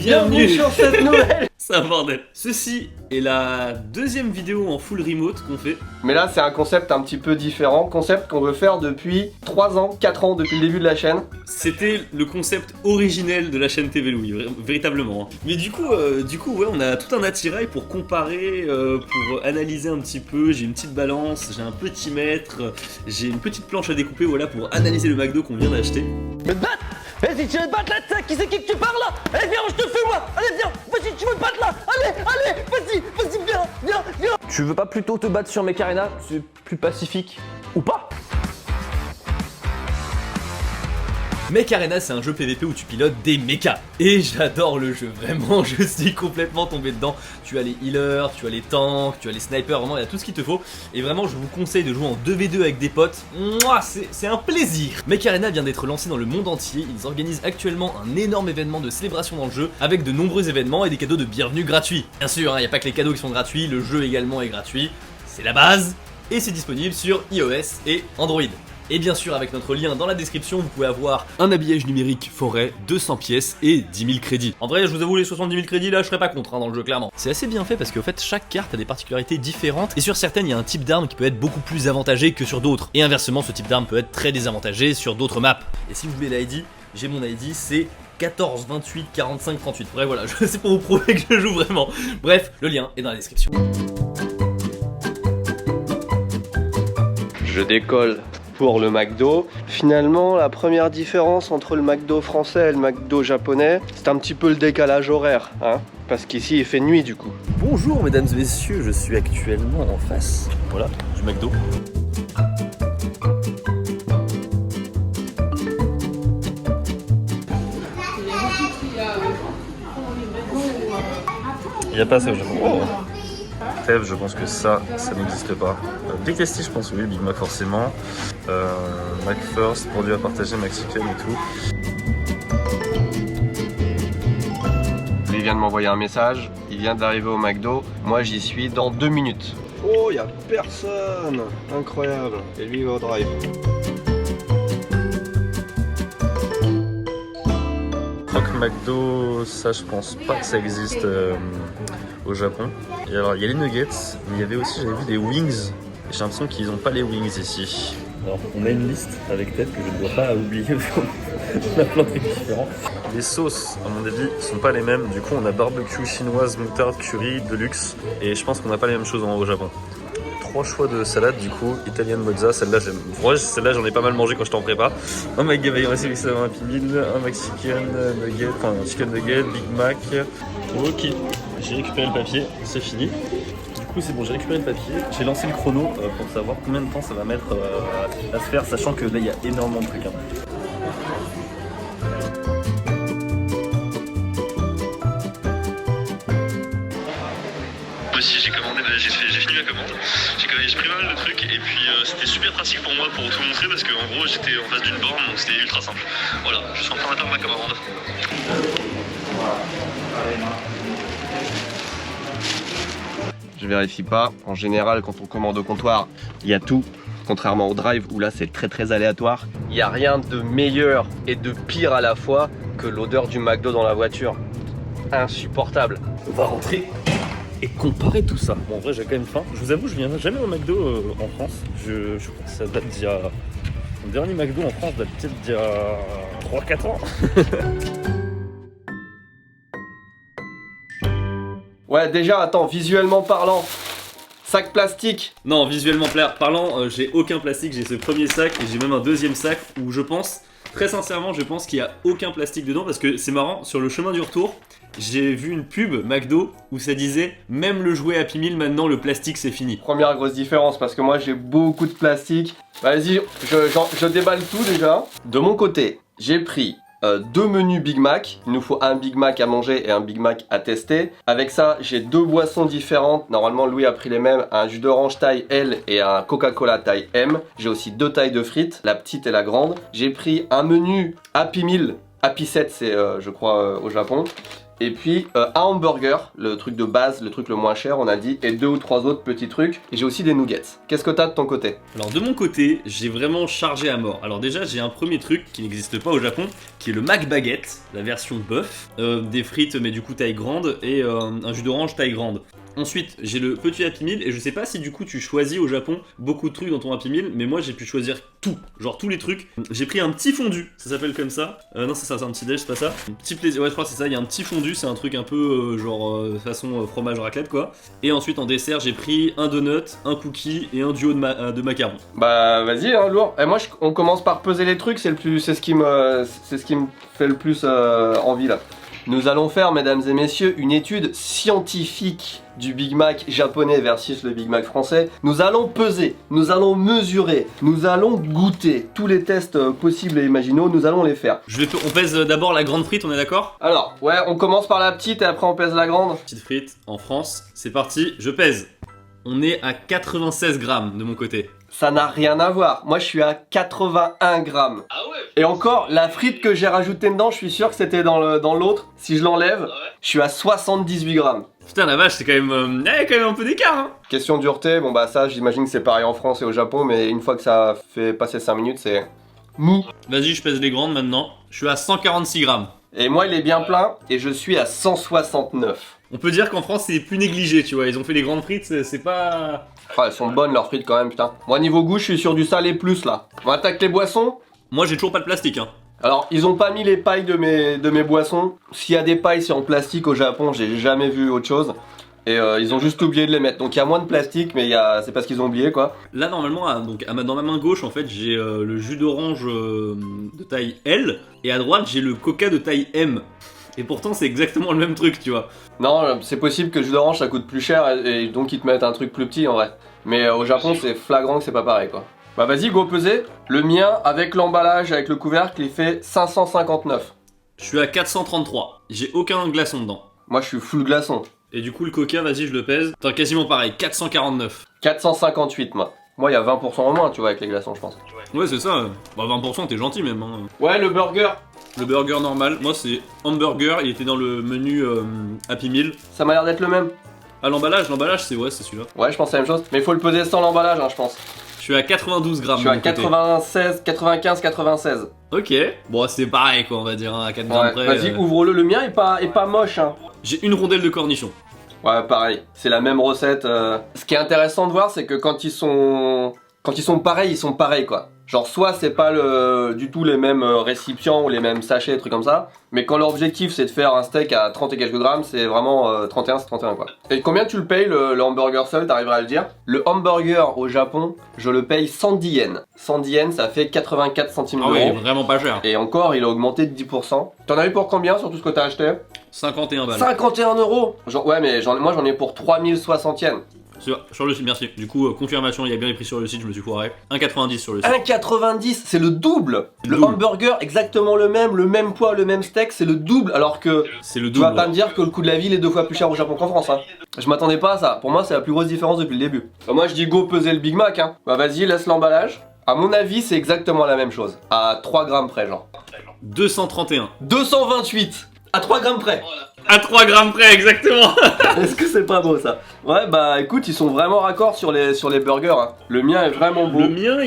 Bienvenue sur cette nouvelle. C'est un bordel. Ceci est la deuxième vidéo en full remote qu'on fait. Mais là c'est un concept un petit peu différent, concept qu'on veut faire depuis 3 ans, 4 ans depuis le début de la chaîne. C'était le concept originel de la chaîne TV Louis, véritablement. Mais du coup ouais, on a tout un attirail pour comparer, pour analyser un petit peu. J'ai une petite balance, j'ai un petit mètre, j'ai une petite planche à découper, voilà, pour analyser le McDo qu'on vient d'acheter. Mais te battre! Vas-y, tu veux te battre là, tu sais qui c'est qui que tu parles là? Allez, viens, je te fais moi! Allez, viens! Vas-y, tu veux te battre là? Allez, vas-y, viens! Tu veux pas plutôt te battre sur Mecca-Arena? C'est plus pacifique. Ou pas? Mecca-Arena, c'est un jeu PVP où tu pilotes des mechas. Et j'adore le jeu, vraiment, je suis complètement tombé dedans. Tu as les healers, tu as les tanks, tu as les snipers, vraiment, il y a tout ce qu'il te faut. Et vraiment, je vous conseille de jouer en 2v2 avec des potes. Mouah, c'est un plaisir. Mecca-Arena vient d'être lancé dans le monde entier. Ils organisent actuellement un énorme événement de célébration dans le jeu, avec de nombreux événements et des cadeaux de bienvenue gratuits. Bien sûr, il n'y a pas que les cadeaux qui sont gratuits, le jeu également est gratuit. C'est la base. Et c'est disponible sur iOS et Android. Et bien sûr, avec notre lien dans la description, vous pouvez avoir un habillage numérique forêt, 200 pièces et 10 000 crédits. En vrai, je vous avoue, les 70 000 crédits là, je serais pas contre dans le jeu, clairement. C'est assez bien fait parce qu'au fait, chaque carte a des particularités différentes et sur certaines, il y a un type d'arme qui peut être beaucoup plus avantagé que sur d'autres. Et inversement, ce type d'arme peut être très désavantagé sur d'autres maps. Et si vous voulez l'ID, j'ai mon ID, c'est 14 28 45 38. Bref, voilà, c'est pour vous prouver que je joue vraiment. Bref, le lien est dans la description. Je décolle pour le McDo. Finalement, la première différence entre le McDo français et le McDo japonais, c'est un petit peu le décalage horaire, hein, parce qu'ici il fait nuit du coup. Bonjour mesdames et messieurs, je suis actuellement en face, voilà, du McDo. Il n'y a pas ça au Japon. Oh. Fève, je pense que ça n'existe pas. Big Tasty, je pense oui, Big Mac forcément. Mac First, produit à partager, Mexicain et tout. Il vient de m'envoyer un message, il vient d'arriver au McDo, moi j'y suis dans 2 minutes. Oh, il y a personne, incroyable. Et lui il va au drive. Croque McDo, ça je pense pas que ça existe au Japon. Et alors il y a les nuggets, mais il y avait aussi, j'avais vu des wings. Et j'ai l'impression qu'ils n'ont pas les wings ici. Alors on a une liste avec tête que je ne dois pas oublier. On a plein de trucs différents. Les sauces, à mon avis, sont pas les mêmes. Du coup on a barbecue chinoise, moutarde, curry, deluxe. Et je pense qu'on n'a pas les mêmes choses au Japon. 3 choix de salade du coup, italienne mozza, celle-là j'aime. Moi celle-là j'en ai pas mal mangé quand j'étais en prépa. Un McGavay, un Happy Meal, un Mexican nugget, enfin un chicken nugget, Big Mac. Ok, j'ai récupéré le papier, c'est fini. Du coup c'est bon, j'ai récupéré le papier, j'ai lancé le chrono pour savoir combien de temps ça va mettre à se faire, sachant que là il y a énormément de trucs. Aussi j'ai commandé, j'ai fini ma commande, j'ai pris mal de trucs et puis c'était super pratique pour moi pour tout montrer parce qu'en gros j'étais en face d'une borne donc c'était ultra simple. Voilà, je suis en train d'attendre ma commande. Je vérifie pas, en général quand on commande au comptoir, il y a tout. Contrairement au drive où là c'est très aléatoire. Il n'y a rien de meilleur et de pire à la fois que l'odeur du McDo dans la voiture. Insupportable. On va rentrer et comparer tout ça. Bon en vrai j'ai quand même faim. Je vous avoue je viens jamais au McDo en France. Je pense que ça date d'il y a... Mon dernier McDo en France date peut-être d'il y a 3-4 ans. Ouais déjà attends, visuellement parlant, sac plastique. Non, visuellement parlant, j'ai aucun plastique, j'ai ce premier sac et j'ai même un deuxième sac où je pense, très sincèrement, je pense qu'il n'y a aucun plastique dedans parce que c'est marrant, sur le chemin du retour, j'ai vu une pub McDo où ça disait « Même le jouet Happy Meal, maintenant le plastique c'est fini ». Première grosse différence parce que moi j'ai beaucoup de plastique. Vas-y, je déballe tout déjà. De mon côté, j'ai pris 2 menus Big Mac. Il nous faut un Big Mac à manger et un Big Mac à tester. Avec ça, j'ai 2 boissons différentes. Normalement, Louis a pris les mêmes. Un jus d'orange taille L et un Coca-Cola taille M. J'ai aussi 2 tailles de frites, la petite et la grande. J'ai pris un menu Happy Meal. Happy Set, c'est je crois au Japon. Et puis un hamburger, le truc de base, le truc le moins cher, on a dit, et 2 ou 3 autres petits trucs. Et j'ai aussi des nuggets. Qu'est-ce que t'as de ton côté? Alors de mon côté, j'ai vraiment chargé à mort. Alors déjà, j'ai un premier truc qui n'existe pas au Japon, qui est le Mac Baguette, la version bœuf, des frites mais du coup taille grande et un jus d'orange taille grande. Ensuite, j'ai le petit Happy Meal et je sais pas si du coup tu choisis au Japon beaucoup de trucs dans ton Happy Meal, mais moi j'ai pu choisir tout, genre tous les trucs. J'ai pris un petit fondu, ça s'appelle comme ça. Non, c'est ça, c'est un petit déj, c'est pas ça. Un petit plaisir, ouais, je crois que c'est ça. Il y a un petit fondu, c'est un truc un peu façon fromage raclette quoi. Et ensuite en dessert, j'ai pris un donut, un cookie et un duo de macarons. Bah vas-y, hein, lourd. Et moi, on commence par peser les trucs, c'est ce qui me fait le plus envie là. Nous allons faire, mesdames et messieurs, une étude scientifique du Big Mac japonais versus le Big Mac français. Nous allons peser, nous allons mesurer, nous allons goûter. Tous les tests possibles et imaginaux, nous allons les faire. On pèse d'abord la grande frite, on est d'accord? Alors, ouais, on commence par la petite et après on pèse la grande. Petite frite en France, c'est parti, je pèse. On est à 96 grammes de mon côté. Ça n'a rien à voir. Moi, je suis à 81 grammes. Ah ouais. Et encore, la frite que j'ai rajoutée dedans, je suis sûr que c'était dans l'autre. Si je l'enlève, je suis à 78 grammes. Putain, la vache, c'est quand même un peu d'écart, hein. Question dureté, bon bah ça, j'imagine que c'est pareil en France et au Japon, mais une fois que ça fait passer 5 minutes, c'est mou. Vas-y, je pèse les grandes maintenant. Je suis à 146 grammes. Et moi, il est bien plein et je suis à 169. On peut dire qu'en France, c'est plus négligé, tu vois. Ils ont fait les grandes frites, c'est pas... Ah, elles sont bonnes leurs frites quand même, putain. Moi, niveau goût, je suis sur du salé plus là. On attaque les boissons. Moi, j'ai toujours pas de plastique, hein. Alors, ils ont pas mis les pailles de mes boissons. S'il y a des pailles, c'est en plastique au Japon, j'ai jamais vu autre chose. Et ils ont juste oublié de les mettre. Donc il y a moins de plastique, mais c'est parce qu'ils ont oublié quoi. Là, normalement, dans ma main gauche, en fait, j'ai le jus d'orange de taille L. Et à droite, j'ai le coca de taille M. Et pourtant, c'est exactement le même truc, tu vois. Non, c'est possible que le jus d'orange ça coûte plus cher et donc ils te mettent un truc plus petit en vrai. Mais au Japon, c'est flagrant que c'est pas pareil quoi. Bah vas-y, go peser. Le mien, avec l'emballage, avec le couvercle, il fait 559. Je suis à 433. J'ai aucun glaçon dedans. Moi, je suis full glaçon. Et du coup, le coca, vas-y, je le pèse. Attends, quasiment pareil, 449. 458, moi. Moi, il y a 20% en moins, tu vois, avec les glaçons, je pense. Ouais, c'est ça. Bah, 20%, t'es gentil même. Hein. Ouais, le burger. Le burger normal, moi, c'est hamburger. Il était dans le menu Happy Meal. Ça m'a l'air d'être le même. Ah, l'emballage, c'est celui-là. Ouais, je pense la même chose. Mais il faut le peser sans l'emballage, hein, je pense. Je suis à 92 grammes. Je suis à 96, 95, 96. Ok. Bon, c'est pareil, quoi, on va dire, hein, à 4 grammes près. Vas-y, ouvre-le. Le mien est pas moche, hein. J'ai une rondelle de cornichon. Ouais, pareil. C'est la même recette. Ce qui est intéressant de voir, c'est que quand ils sont pareils, ils sont pareils, quoi. Genre, soit c'est pas du tout les mêmes récipients ou les mêmes sachets, trucs comme ça. Mais quand leur objectif c'est de faire un steak à 30 et quelques grammes, c'est vraiment 31, c'est 31 quoi. Et combien tu le payes le hamburger seul, t'arriveras à le dire? Le hamburger au Japon, je le paye 110 yens. 110 yens, ça fait 84 centimes d'euros. Ah oui, vraiment pas cher. Et encore, il a augmenté de 10%. T'en as eu pour combien sur tout ce que t'as acheté? 51 balles. 51 euros. Ouais, mais moi j'en ai pour 3060 yens. Sur le site, merci. Du coup, confirmation, il y a bien les prix sur le site, je me suis foiré. 1,90 sur le site. 1,90, c'est le double. Le hamburger, exactement le même poids, le même steak, c'est le double. Alors que c'est le double. Tu vas pas me dire que le coût de la vie est 2 fois plus cher au Japon qu'en France. Hein. Je m'attendais pas à ça. Pour moi, c'est la plus grosse différence depuis le début. Moi, je dis go peser le Big Mac. Hein. Bah vas-y, laisse l'emballage. À mon avis, c'est exactement la même chose. À 3 grammes près, genre. 231. 228. À 3 grammes près. À 3 grammes près, exactement. Est-ce que c'est pas beau ça? Ouais, bah écoute, ils sont vraiment raccords sur les burgers. Hein. Le mien est vraiment beau. Le mien,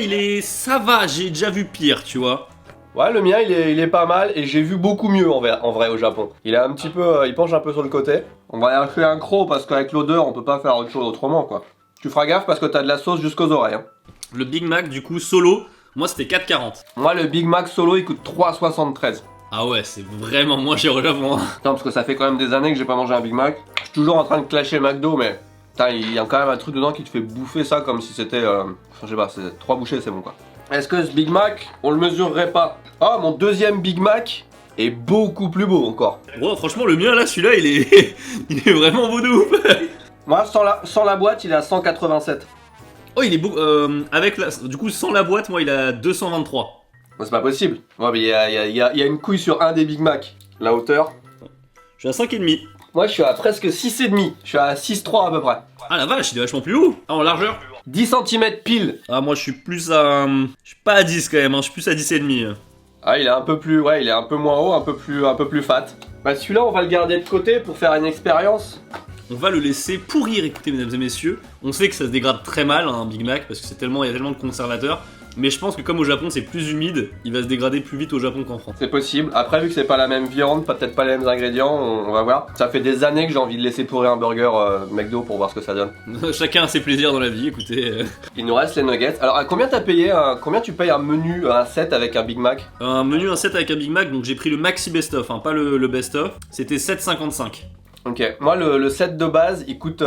ça va, j'ai déjà vu pire, tu vois. Ouais, le mien, il est pas mal et j'ai vu beaucoup mieux en vrai au Japon. Il est un petit peu, il penche un peu sur le côté. On va aller faire un croc parce qu'avec l'odeur, on peut pas faire autre chose autrement, quoi. Tu feras gaffe parce que t'as de la sauce jusqu'aux oreilles. Hein. Le Big Mac, du coup, solo, moi c'était 4,40. Moi, le Big Mac solo, il coûte 3,73. Ah ouais, c'est vraiment moins cher au Japon. Non, parce que ça fait quand même des années que j'ai pas mangé un Big Mac. Je suis toujours en train de clasher McDo, mais putain, il y a quand même un truc dedans qui te fait bouffer ça comme si c'était, je sais pas, c'est 3 bouchées, c'est bon quoi. Est-ce que ce Big Mac, on le mesurerait pas? Oh, mon deuxième Big Mac est beaucoup plus beau encore. Ouais, franchement, le mien là, celui-là, il est vraiment beau de ouf. Moi, sans la boîte, il est à 187. Oh, il est beau. Du coup, sans la boîte, moi, il est à 223. C'est pas possible. Ouais, mais il y a une couille sur un des Big Mac. La hauteur. Je suis à 5,5. Moi, je suis à presque 6,5. Je suis à 6,3 à peu près. Ah la vache, il est vachement plus haut. Ah, en largeur. 10 cm pile. Ah, moi, je suis plus à. Je suis pas à 10 quand même, hein. Je suis plus à 10,5. Ah, il est un peu plus, ouais, il est un peu moins haut, un peu plus fat. Bah celui-là, on va le garder de côté pour faire une expérience. On va le laisser pourrir, écoutez mesdames et messieurs. On sait que ça se dégrade très mal, un Big Mac, parce que il y a tellement de conservateurs. Mais je pense que comme au Japon c'est plus humide, il va se dégrader plus vite au Japon qu'en France. C'est possible. Après, vu que c'est pas la même viande, peut-être pas les mêmes ingrédients, on va voir. Ça fait des années que j'ai envie de laisser pourrir un burger McDo pour voir ce que ça donne. Chacun a ses plaisirs dans la vie, écoutez. Il nous reste les nuggets. Alors, à combien t'as payé combien tu payes un menu, un set avec un Big Mac? Un menu, un set avec un Big Mac, donc j'ai pris le Maxi Best Of, hein, pas le Best Of. C'était 7,55. Ok, moi le set de base il coûte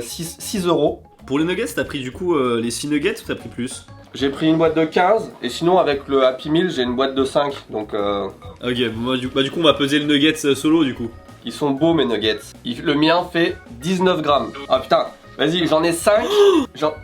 6 euros. Pour les nuggets, t'as pris du coup les 6 nuggets ou t'as pris plus? J'ai pris une boîte de 15 et sinon avec le Happy Meal j'ai une boîte de 5 donc Ok, moi, du coup on va peser le nuggets solo du coup. ils sont beaux mes nuggets. Le mien fait 19 grammes. Ah putain, vas-y j'en ai 5,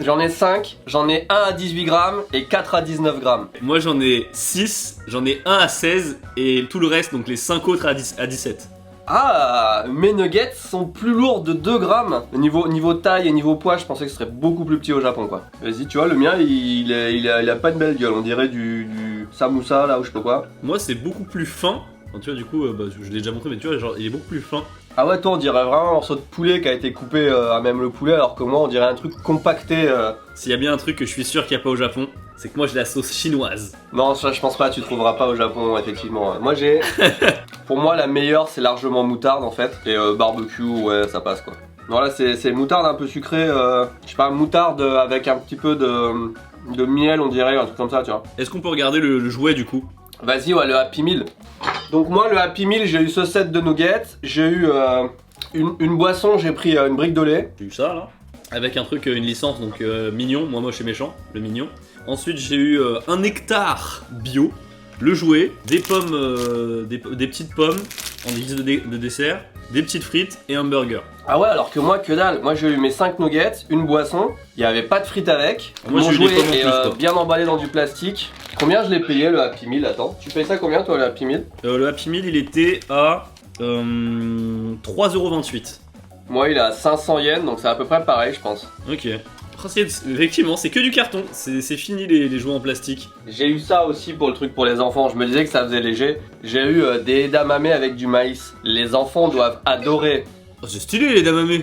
j'en ai 5, j'en ai 1 à 18 grammes et 4 à 19 grammes. Moi j'en ai 6, j'en ai 1 à 16 et tout le reste, donc les 5 autres à 17. Ah, mes nuggets sont plus lourds de 2 grammes. Niveau taille et niveau poids, je pensais que ce serait beaucoup plus petit au Japon quoi. Vas-y, tu vois, le mien il a pas de belle gueule, on dirait du samoussa là ou je sais pas quoi. Moi c'est beaucoup plus fin. Enfin, tu vois, du coup, je l'ai déjà montré, mais tu vois, genre il est beaucoup plus fin. Ah ouais, toi on dirait vraiment un morceau de poulet qui a été coupé à même le poulet, alors que moi on dirait un truc compacté. S'il y a bien un truc que je suis sûr qu'il n'y a pas au Japon, c'est que moi j'ai la sauce chinoise. Non, ça je pense pas, tu trouveras pas au Japon effectivement. Moi j'ai. Pour moi la meilleure c'est largement moutarde en fait. Et barbecue, ouais, ça passe quoi. Voilà, c'est moutarde un peu sucrée, je sais pas, moutarde avec un petit peu de miel on dirait, un truc comme ça, tu vois. Est-ce qu'on peut regarder le jouet du coup? Vas-y, ouais, le Happy Meal. Donc moi le Happy Meal, j'ai eu ce set de nuggets, j'ai eu une boisson, j'ai pris une brique de lait. J'ai eu ça là. Avec un truc, une licence, donc mignon, moi moche et méchant, le mignon. Ensuite j'ai eu un nectar bio, le jouet, des pommes, des petites pommes en guise de dessert, des petites frites et un burger. Ah ouais, alors que moi que dalle, moi j'ai eu mes 5 nuggets, une boisson, il n'y avait pas de frites avec. Moi j'ai eu des pommes en plus, toi. Bien emballé dans du plastique. Combien je l'ai payé le Happy Meal? Attends, tu payes ça combien toi le Happy Meal? Le Happy Meal il était à 3,28€. Moi il est à 500 yens, donc c'est à peu près pareil je pense. Ok. Effectivement, c'est que du carton, c'est fini les jouets en plastique. J'ai eu ça aussi pour le truc pour les enfants, je me disais que ça faisait léger. J'ai eu des edamame avec du maïs. Les enfants doivent adorer. Oh, c'est stylé les edamame.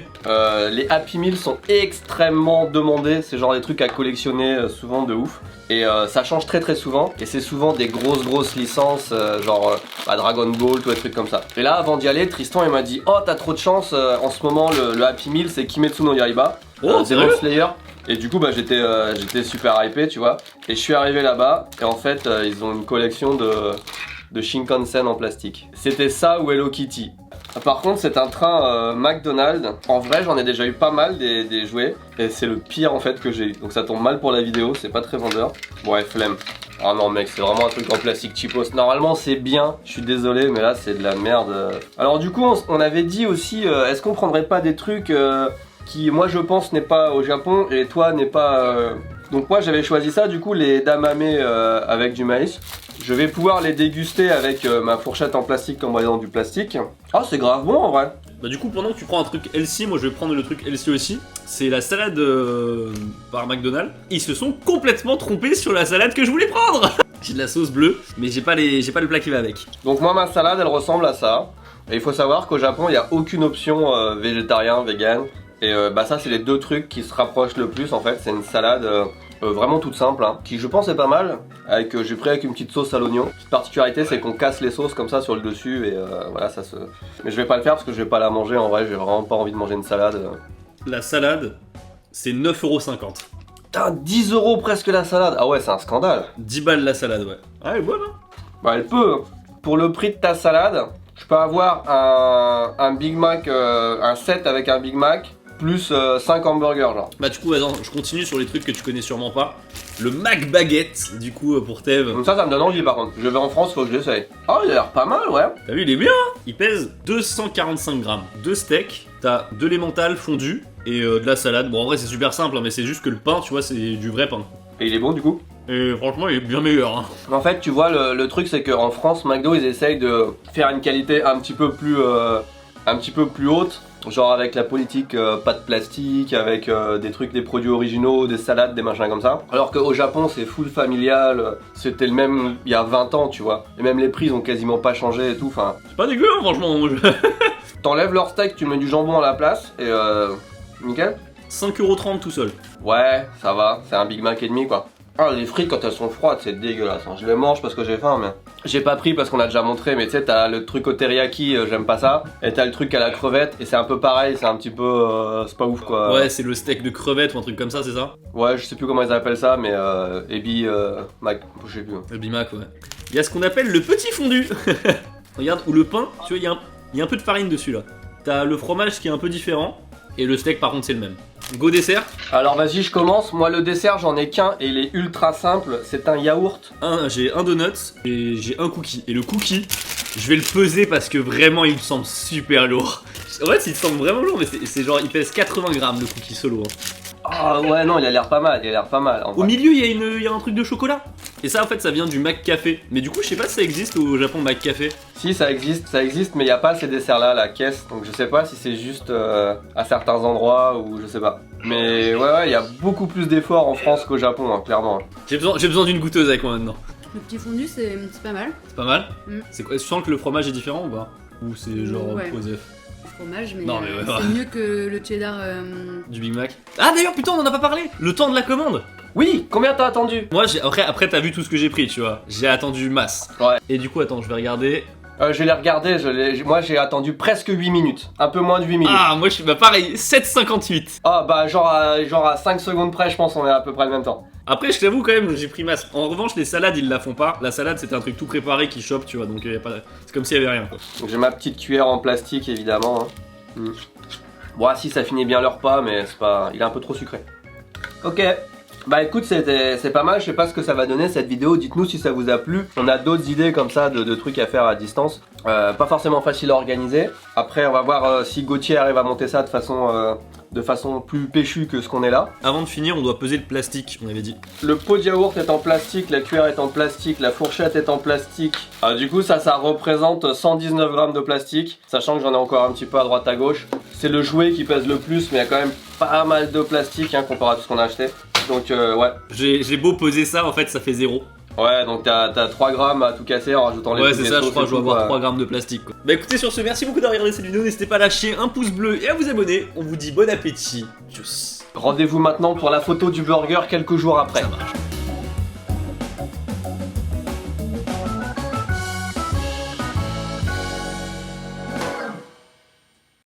Les Happy Meal sont extrêmement demandés, c'est genre des trucs à collectionner souvent de ouf. Et ça change très souvent, et c'est souvent des grosses licences, genre Dragon Ball, tous les trucs comme ça. Et là, avant d'y aller, Tristan il m'a dit: oh t'as trop de chance, en ce moment le Happy Meal c'est Kimetsu no Yaiba, Demon Slayer. Et du coup bah j'étais super hypé, tu vois. Et je suis arrivé là-bas, et en fait ils ont une collection de Shinkansen en plastique. C'était ça ou Hello Kitty. Par contre c'est un train McDonald's. En vrai j'en ai déjà eu pas mal des jouets. Et c'est le pire en fait que j'ai eu. Donc ça tombe mal pour la vidéo, c'est pas très vendeur. Ouais, flemme. Ah non mec, c'est vraiment un truc en plastique cheapos. Normalement c'est bien, je suis désolé mais là c'est de la merde. Alors du coup on avait dit aussi, est-ce qu'on prendrait pas des trucs qui moi je pense n'est pas au Japon et toi n'est pas... Donc moi j'avais choisi ça du coup, les edamame avec du maïs. Je vais pouvoir les déguster avec ma fourchette en plastique comme dans du plastique. Ah c'est grave bon en vrai. Bah du coup pendant que tu prends un truc healthy, moi je vais prendre le truc healthy aussi. C'est la salade par McDonald's. Ils se sont complètement trompés sur la salade que je voulais prendre. J'ai de la sauce bleue, mais j'ai pas le plat qui va avec. Donc moi ma salade elle ressemble à ça. Et il faut savoir qu'au Japon il n'y a aucune option végétarien, vegan. Et bah ça c'est les deux trucs qui se rapprochent le plus en fait. C'est une salade vraiment toute simple, hein, qui je pense est pas mal. J'ai pris avec une petite sauce à l'oignon. Petite particularité c'est qu'on casse les sauces comme ça sur le dessus et voilà ça se... Mais je vais pas le faire parce que je vais pas la manger en vrai, j'ai vraiment pas envie de manger une salade. La salade c'est 9,50€. Putain, 10 € presque la salade. Ah ouais c'est un scandale. 10 balles la salade, ouais. Ah elle est bonne hein. Bah elle peut. Pour le prix de ta salade, je peux avoir un Big Mac, un set avec un Big Mac plus 5 hamburgers genre. Bah du coup attends, je continue sur les trucs que tu connais sûrement pas. Le Mac Baguette du coup pour Tev. Donc ça me donne envie par contre. Je vais en France, faut que j'essaye. Oh il a l'air pas mal ouais. T'as vu il est bien hein. Il pèse 245 grammes. 2 steaks, t'as de l'emmental fondu et de la salade. Bon en vrai c'est super simple hein, mais c'est juste que le pain tu vois c'est du vrai pain. Et il est bon du coup? Et franchement il est bien meilleur hein. En fait tu vois le truc c'est qu'en France McDo ils essayent de faire une qualité un petit peu plus un petit peu plus haute, genre avec la politique pas de plastique, avec des trucs, des produits originaux, des salades, des machins comme ça. Alors qu'au Japon c'est full familial, c'était le même il y a 20 ans tu vois. Et même les prix ont quasiment pas changé et tout, enfin... C'est pas dégueu hein, franchement. T'enlèves leur steak, tu mets du jambon à la place et nickel. 5,30€ tout seul. Ouais, ça va, c'est un Big Mac et demi quoi. Ah, les frites quand elles sont froides, c'est dégueulasse. Hein. Je les mange parce que j'ai faim, mais j'ai pas pris parce qu'on a déjà montré. Mais tu sais, t'as le truc au teriyaki, j'aime pas ça. Et t'as le truc à la crevette, et c'est un peu pareil, c'est un petit peu. C'est pas ouf quoi. Ouais, c'est le steak de crevette ou un truc comme ça, c'est ça? Ouais, je sais plus comment ils appellent ça, mais Ebi. Mac. Je sais plus. Le bimac, ouais. Il y a ce qu'on appelle le petit fondu. Regarde, ou le pain, tu vois, il y a un peu de farine dessus là. T'as le fromage qui est un peu différent, et le steak par contre c'est le même. Go dessert. Alors vas-y, je commence. Moi, le dessert, j'en ai qu'un et il est ultra simple. C'est un yaourt. J'ai un donut et j'ai un cookie. Et le cookie, je vais le peser parce que vraiment il me semble super lourd. En fait, il me semble vraiment lourd, mais c'est genre, il pèse 80 grammes le cookie solo. Hein. Ah ouais, non, il a l'air pas mal. Il a l'air pas mal. En Au vrai. milieu, il y a un truc de chocolat. Et ça, en fait, ça vient du McCafé. Mais du coup, je sais pas si ça existe au Japon, McCafé. Si, ça existe, mais il n'y a pas ces desserts-là à la caisse. Donc je sais pas si c'est juste à certains endroits ou je sais pas. Mais ouais, il y a beaucoup plus d'efforts en France qu'au Japon, hein, clairement. J'ai besoin d'une goûteuse avec moi maintenant. Le petit fondu, c'est pas mal. C'est pas mal. Mm. C'est quoi? Tu sens que le fromage est différent ou pas? Ou c'est genre Ouais. posé? Le fromage, mais, Non, mais ouais, c'est ouais. mieux que le cheddar. Du Big Mac. Ah d'ailleurs, putain, on en a pas parlé. Le temps de la commande. Oui, combien t'as attendu? Moi, après t'as vu tout ce que j'ai pris, tu vois. J'ai attendu masse. Ouais. Et du coup, attends, je vais regarder. Je l'ai regardé, moi j'ai attendu presque 8 minutes. Un peu moins de 8 minutes. Ah, moi je suis pareil, 7,58. Ah bah genre à 5 secondes près, je pense on est à peu près le même temps. Après, je t'avoue quand même, j'ai pris masse. En revanche, les salades, ils la font pas. La salade, c'était un truc tout préparé qui chope, tu vois. Donc, y a pas... c'est comme s'il y avait rien, quoi. Donc j'ai ma petite cuillère en plastique évidemment. Hein. Bon, si ça finit bien le repas, mais c'est pas. Il est un peu trop sucré. Ok. Bah écoute, c'est pas mal, je sais pas ce que ça va donner cette vidéo, dites-nous si ça vous a plu. On a d'autres idées comme ça de trucs à faire à distance. Pas forcément facile à organiser. Après on va voir si Gauthier arrive à monter ça de façon plus péchue que ce qu'on est là. Avant de finir, on doit peser le plastique, on avait dit. Le pot de yaourt est en plastique, la cuillère est en plastique, la fourchette est en plastique. Du coup ça représente 119 grammes de plastique, sachant que j'en ai encore un petit peu à droite à gauche. C'est le jouet qui pèse le plus, mais il y a quand même pas mal de plastique hein, comparé à tout ce qu'on a acheté. Donc ouais. J'ai beau peser ça, en fait, ça fait 0. Ouais, donc t'as 3 grammes à tout casser en rajoutant les Ouais, trucs c'est des ça, je sauces crois et que je dois tout, avoir 3 grammes de plastique, quoi. Bah écoutez, sur ce, merci beaucoup d'avoir regardé cette vidéo. N'hésitez pas à lâcher un pouce bleu et à vous abonner. On vous dit bon appétit. Tchuss. Rendez-vous maintenant pour la photo du burger quelques jours après. Ça marche.